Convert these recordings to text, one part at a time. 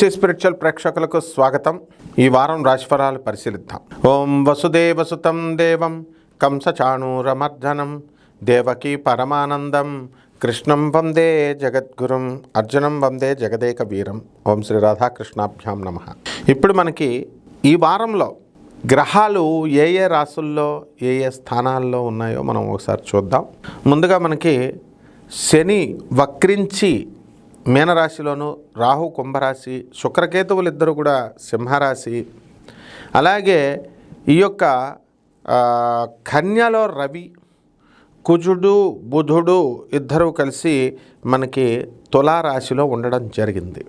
PFC spiritual ప్రేక్షకులకు స్వాగతం. ఈ వారం రాశిఫలాలు పరిశీలిద్దాం. ఓం వసుదేవసుతం దేవం కంసచాణూరమర్దనం దేవకీ పరమానందం కృష్ణం వందే జగద్గురుం అర్జునం వందే జగదేక వీరం. ఓం శ్రీ రాధాకృష్ణాభ్యాం నమః. ఇప్పుడు మనకి ఈ వారంలో గ్రహాలు ఏ ఏ రాశుల్లో ఏ ఏ స్థానాల్లో ఉన్నాయో మనం ఒకసారి చూద్దాం. ముందుగా మనకి శని వక్రించి మీనరాశిలోను, రాహు కుంభరాశి, శుక్రకేతువులు ఇద్దరు కూడా సింహరాశి, అలాగే ఈ యొక్క కన్యలో రవి, కుజుడు, బుధుడు ఇద్దరు కలిసి మనకి తులారాశిలో ఉండడం జరిగింది.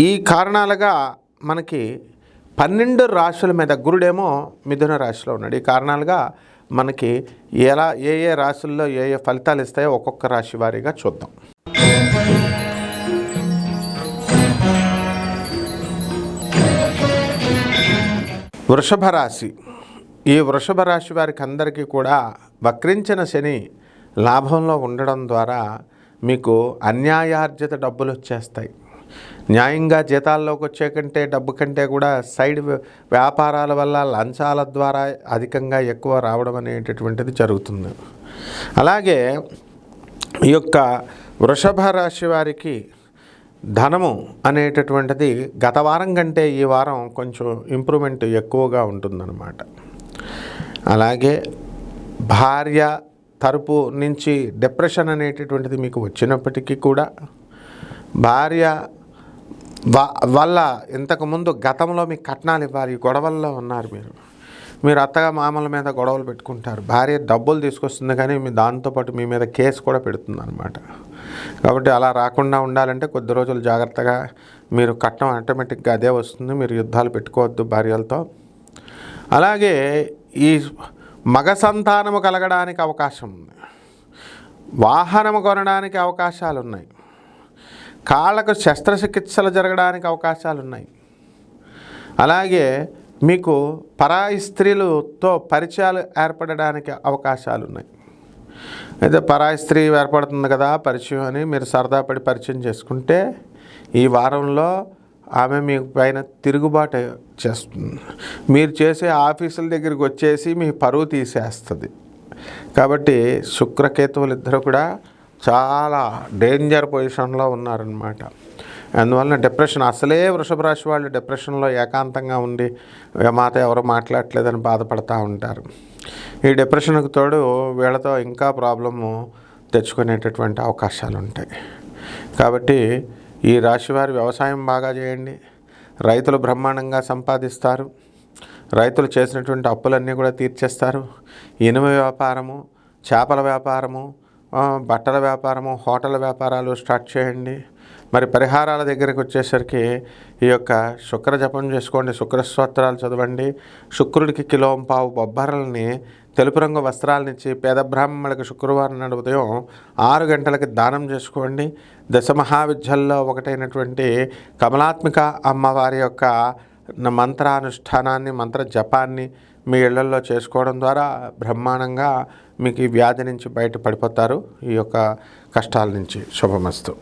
ఈ కారణాలుగా మనకి 12 రాశుల మీద, గురుడేమో మిథున రాశిలో ఉన్నాడు. ఈ కారణాలుగా మనకి ఎలా ఏ ఏ రాశుల్లో ఏ ఏ ఫలితాలు ఇస్తాయో ఒక్కొక్క రాశి వారీగా చూద్దాం. వృషభ రాశి. ఈ వృషభ రాశి వారికి అందరికీ కూడా వక్రించిన శని లాభంలో ఉండడం ద్వారా మీకు అన్యాయార్జిత డబ్బులు వచ్చేస్తాయి. న్యాయంగా జీతాల్లోకి వచ్చే కంటే డబ్బు కంటే కూడా సైడ్ వ్యాపారాల వల్ల లంచాల ద్వారా అధికంగా ఎక్కువ రావడం అనేటటువంటిది జరుగుతుంది. అలాగే ఈ యొక్క వృషభ రాశి వారికి ధనము అనేటటువంటిది గత వారం కంటే ఈ వారం కొంచెం ఇంప్రూవ్మెంట్ ఎక్కువగా ఉంటుందన్నమాట. అలాగే భార్య తరపు నుంచి డిప్రెషన్ అనేటటువంటిది మీకు వచ్చినప్పటికీ కూడా భార్య వల్ల ఇంతకుముందు గతంలో మీకు కట్నాలు ఇవ్వాలి, గొడవల్లో ఉన్నారు. మీరు అత్తగా మామల మీద గొడవలు పెట్టుకుంటారు. భార్య డబ్బులు తీసుకొస్తుంది కానీ మీ దాంతోపాటు మీ మీద కేసు కూడా పెడుతుంది అనమాట. కాబట్టి అలా రాకుండా ఉండాలంటే కొద్ది రోజులు జాగ్రత్తగా మీరు కట్నం ఆటోమేటిక్గా అదే వస్తుంది. మీరు యుద్ధాలు పెట్టుకోవద్దు భార్యలతో. అలాగే ఈ మగ సంతానము కలగడానికి అవకాశం ఉంది. వాహనము కొనడానికి అవకాశాలు ఉన్నాయి. కాళ్ళకు శస్త్రచికిత్సలు జరగడానికి అవకాశాలు ఉన్నాయి. అలాగే మీకు పరాయి స్త్రీలతో పరిచయాలు ఏర్పడడానికి అవకాశాలు ఉన్నాయి. అయితే పరాయి స్త్రీ ఏర్పడుతుంది కదా పరిచయం అని మీరు సరదా పడి పరిచయం చేసుకుంటే ఈ వారంలో ఆమె మీ పైన తిరుగుబాటు చేస్తుంది. మీరు చేసే ఆఫీసుల దగ్గరికి వచ్చేసి మీ పరువు తీసేస్తుంది. కాబట్టి శుక్రకేతువులు ఇద్దరు కూడా చాలా డేంజర్ పొజిషన్లో ఉన్నారనమాట. అందువలన డిప్రెషన్, అసలే వృషభ రాశి వాళ్ళు డిప్రెషన్లో ఏకాంతంగా ఉండి మాతో ఎవరు మాట్లాడలేదని బాధపడుతూ ఉంటారు. ఈ డిప్రెషన్కు తోడు వీళ్ళతో ఇంకా ప్రాబ్లము తెచ్చుకునేటటువంటి అవకాశాలు ఉంటాయి. కాబట్టి ఈ రాశివారి వ్యవసాయం బాగా చేయండి. రైతులు బ్రహ్మాండంగా సంపాదిస్తారు. రైతులు చేసినటువంటి అప్పులన్నీ కూడా తీర్చేస్తారు. ఇనుము వ్యాపారము, చేపల వ్యాపారము, బట్టల వ్యాపారము, హోటల్ వ్యాపారాలు స్టార్ట్ చేయండి. మరి పరిహారాల దగ్గరికి వచ్చేసరికి ఈ యొక్క శుక్ర జపం చేసుకోండి, శుక్ర స్తోత్రాలు చదవండి. శుక్రుడికి 1.5 కిలో బొబ్బర్లని తెలుపు రంగు వస్త్రాలనిచ్చి పేద బ్రాహ్మణులకు శుక్రవారం నాడు ఉదయం 6 గంటలకి దానం చేసుకోండి. దశమహావిద్యల్లో ఒకటైనటువంటి కమలాత్మిక అమ్మవారి యొక్క మంత్రానుష్ఠానాన్ని, మంత్ర జపాన్ని మీ ఇళ్లల్లో చేసుకోవడం ద్వారా బ్రహ్మాండంగా మీకు ఈ వ్యాధి నుంచి బయటపడిపోతారు, ఈ యొక్క కష్టాల నుంచి. శుభమస్తు.